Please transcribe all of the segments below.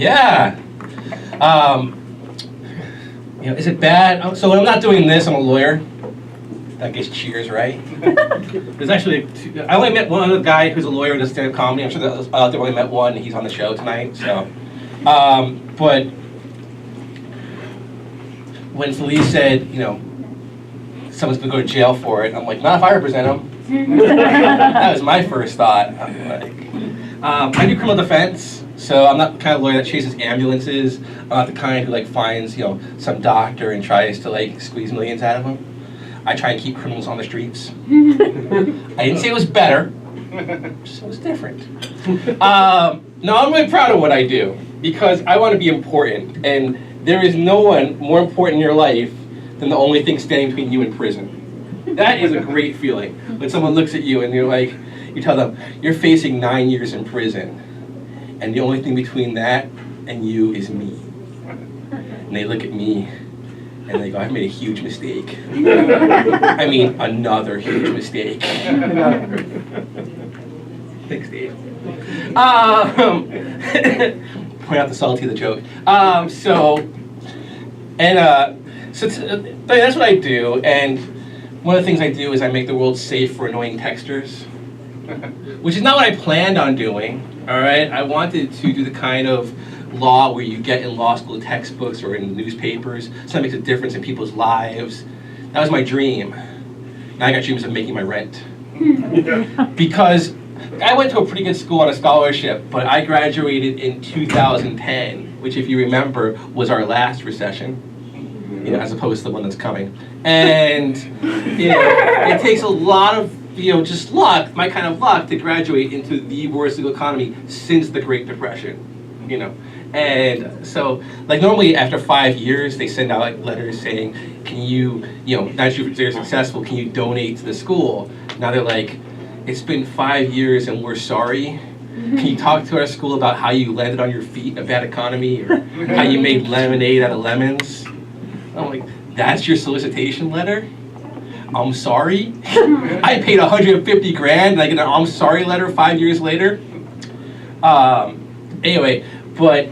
Yeah. Is it bad? So when I'm not doing this, I'm a lawyer. That gets cheers, right? There's actually I only met one other guy who's a lawyer who does stand-up comedy. I'm sure that they only met one. He's on the show tonight. So, but when Felice said, someone's gonna go to jail for it, I'm like, not if I represent him. That was my first thought. I'm like, I do criminal defense, so I'm not the kind of lawyer that chases ambulances. I'm not the kind who finds some doctor and tries to squeeze millions out of him. I try and keep criminals on the streets. I didn't say it was better, just it was different. No, I'm really proud of what I do because I want to be important, and there is no one more important in your life than the only thing standing between you and prison. That is a great feeling when someone looks at you and you tell them, you're facing 9 years in prison, and the only thing between that and you is me. And they look at me and they go, I've made a huge mistake. I mean, another huge mistake. Thanks, Dave. Point out the salty of the joke. So that's what I do, and one of the things I do is I make the world safe for annoying texters, which is not what I planned on doing, all right? I wanted to do the kind of law where you get in law school textbooks or in newspapers, so that makes a difference in people's lives. That was my dream. Now I got dreams of making my rent. Because I went to a pretty good school on a scholarship, but I graduated in 2010, which if you remember was our last recession, as opposed to the one that's coming. And it takes a lot of just luck, my kind of luck, to graduate into the worst legal economy since the Great Depression. And so normally after 5 years they send out letters saying, can you, now that you're successful, can you donate to the school? Now they're like, it's been 5 years and we're sorry. Can you talk to our school about how you landed on your feet in a bad economy, or how you made lemonade out of lemons? I'm like, that's your solicitation letter? I'm sorry? I paid $150 grand and I get an I'm sorry letter 5 years later? Anyway, but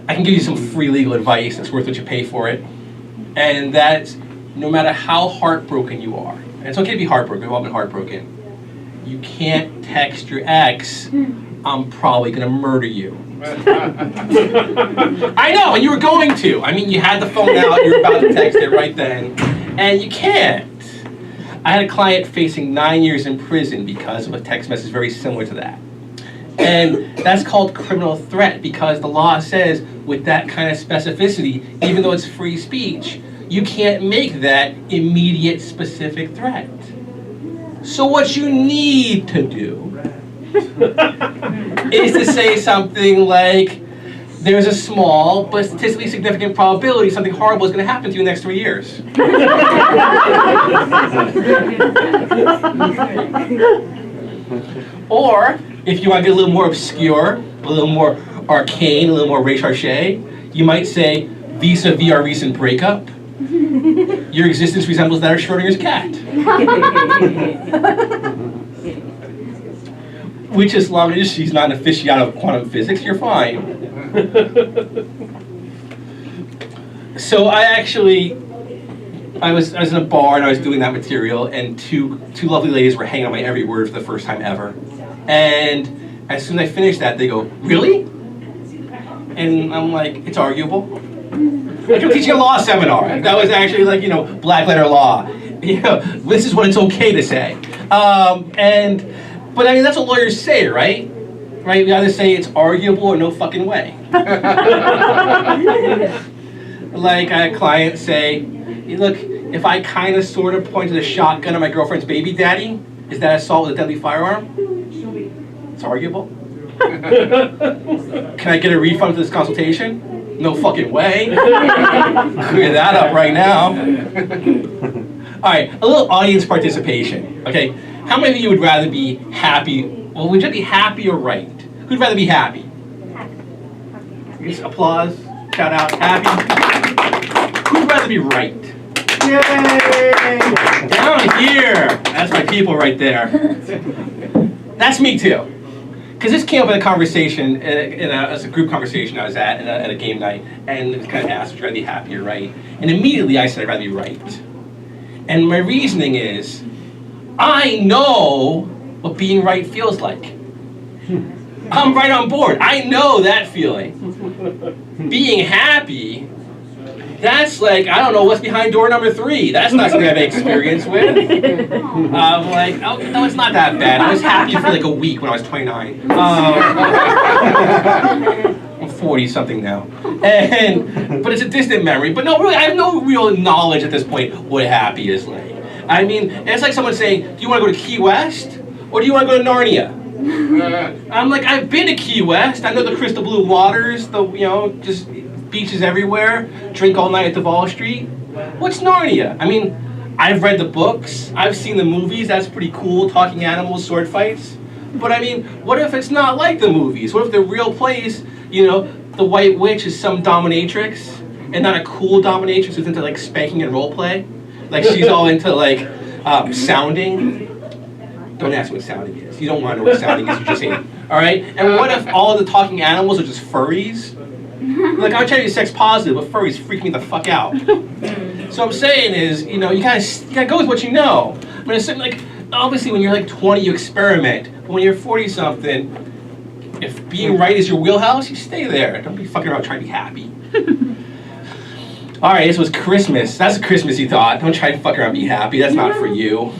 I can give you some free legal advice that's worth what you pay for it. And that's no matter how heartbroken you are, and it's okay to be heartbroken, we've all been heartbroken, you can't text your ex, I'm probably gonna murder you. I know, and you were going to. I mean, you had the phone out, you were about to text it right then, and you can't. I had a client facing 9 years in prison because of a text message very similar to that. And that's called criminal threat because the law says with that kind of specificity, even though it's free speech, you can't make that immediate specific threat. So what you need to do is to say something like, there's a small but statistically significant probability something horrible is going to happen to you in the next 3 years. Or, if you want to get a little more obscure, a little more arcane, a little more recherche, you might say, vis-a-vis our recent breakup, your existence resembles that of Schrodinger's cat. Which, as long as she's not an aficionado of quantum physics, you're fine. So I was in a bar and I was doing that material, and two lovely ladies were hanging on my every word for the first time ever. And as soon as I finished that, they go, really? And I'm like, it's arguable. Like I'm teaching a law seminar. That was actually black letter law. This is what it's okay to say. But I mean, that's what lawyers say, right? Right? We either say it's arguable or no fucking way. Like I had a client say, look, if I kind of sort of pointed a shotgun at my girlfriend's baby daddy, is that assault with a deadly firearm? It's arguable. Can I get a refund for this consultation? No fucking way. Clear that up right now. All right, a little audience participation, okay? How many of you would rather be happy? Well, would you be happy or right? Who'd rather be happy? Just applause, shout out, happy. Who'd rather be right? Yay! Down here, that's my people right there. That's me too. because this came up in a conversation, as a group conversation I was at a game night, and it kind of asked, would you rather be happy or right? And immediately I said I'd rather be right. And my reasoning is, I know what being right feels like. I'm right on board. I know that feeling. Being happy, that's like, I don't know what's behind door number 3. That's not something I've experience with. I'm like, oh, no, it's not that bad. I was happy for like a week when I was 29. I'm 40 something now. But it's a distant memory. But no, really, I have no real knowledge at this point what happy is like. I mean, it's like someone saying, do you want to go to Key West or do you want to go to Narnia? I'm like, I've been to Key West. I know the crystal blue waters, just beaches everywhere, drink all night at Duval Street. What's Narnia? I mean, I've read the books, I've seen the movies, that's pretty cool, talking animals, sword fights. But I mean, what if it's not like the movies? What if the real place, the White Witch is some dominatrix, and not a cool dominatrix who's into like spanking and role play? Like she's all into like sounding. Don't ask me what sounding is. You don't want to know what sounding is, you just ain't. Alright? And what if all the talking animals are just furries? Like, I'm trying to be sex positive, but furries freak me the fuck out. So I'm saying is, you gotta go with what you know. I mean, it's like, obviously when you're like 20, you experiment. But when you're 40-something, if being right is your wheelhouse, you stay there. Don't be fucking around trying to be happy. Alright, this was Christmas. That's a Christmassy thought. Don't try to fuck around and be happy. That's not for you.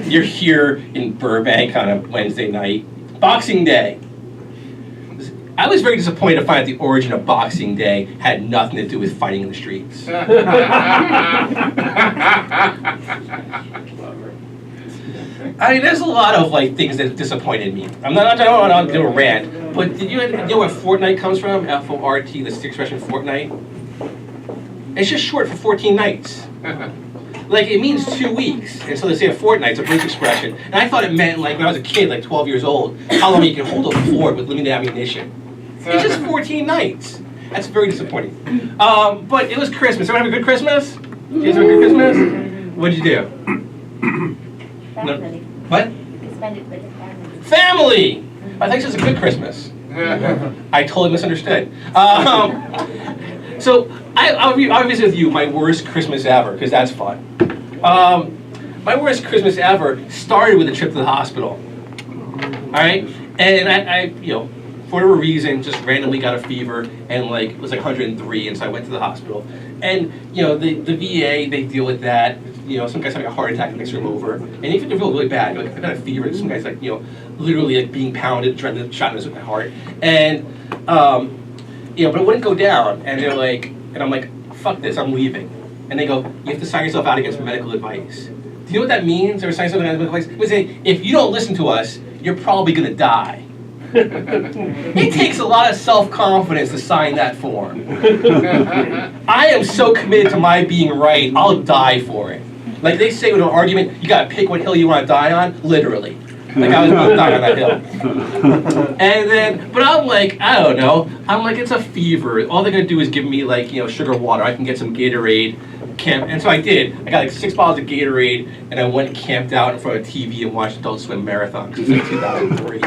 You're here in Burbank on a Wednesday night. Boxing Day. I was very disappointed to find out the origin of Boxing Day had nothing to do with fighting in the streets. I mean, there's a lot of like things that disappointed me. I don't want to do a rant, but did you know where Fortnite comes from? F-O-R-T, that's the expression Fortnite. It's just short for 14 nights. Like, it means 2 weeks, and so they say a fortnight's a British expression. And I thought it meant, like, when I was a kid, like 12 years old, how long you can hold a fort with limited ammunition. It's just 14 nights. That's very disappointing. But it was Christmas. Everyone have a good Christmas? You guys have a good Christmas? What did you do? Family. What? We spend it with the family. Family! I think it's a good Christmas. I totally misunderstood. So I'll visit with you my worst Christmas ever, because that's fun. My worst Christmas ever started with a trip to the hospital. All right, and I for whatever reason, just randomly got a fever, and like it was like 103, and so I went to the hospital. And the VA, they deal with that. Some guy's having a heart attack the next room over, and even if you feel really bad, like I got a fever, and some guy's like literally like being pounded, trying to shot in his heart, and but it wouldn't go down. And they're like, and I'm like, fuck this, I'm leaving. And they go, you have to sign yourself out against medical advice. Do you know what that means? Or sign something against medical advice? It would say, if you don't listen to us, you're probably gonna die. It takes a lot of self-confidence to sign that form. I am so committed to my being right, I'll die for it. Like they say with an argument, you gotta pick what hill you wanna die on, literally. Like I was gonna die on that hill. And then, but I'm like, I don't know. I'm like, it's a fever. All they're gonna do is give me like, sugar water. I can get some Gatorade. And so I did. I got like 6 bottles of Gatorade, and I went and camped out in front of a TV and watched Adult Swim Marathon, because it's like 2003.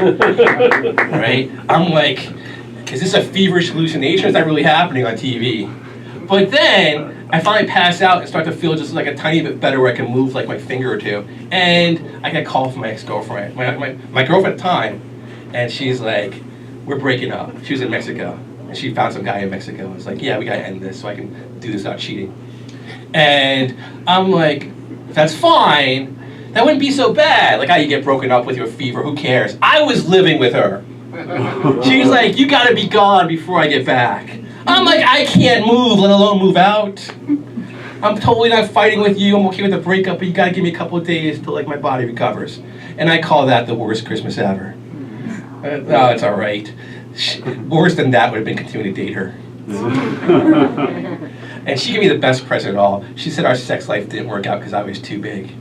Right? I'm like, is this a feverish hallucination? Is that really happening on TV? But then, I finally pass out and start to feel just like a tiny bit better where I can move like my finger or two. And I get a call from my ex-girlfriend, my girlfriend at the time, and she's like, we're breaking up. She was in Mexico, and she found some guy in Mexico. It's like, yeah, we gotta end this so I can do this without cheating. And I'm like, that's fine. That wouldn't be so bad. Like, how you get broken up with your fever, who cares? I was living with her. She's like, you gotta be gone before I get back. I'm like, I can't move, let alone move out. I'm totally not fighting with you. I'm okay with the breakup, but you gotta give me a couple of days till like my body recovers. And I call that the worst Christmas ever. No, it's all right. Worse than that would have been continuing to date her. And she gave me the best present of all. She said our sex life didn't work out because I was too big.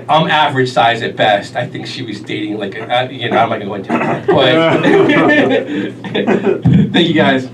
I'm average size at best. I think she was dating like, I'm not going to go into it. But thank you guys.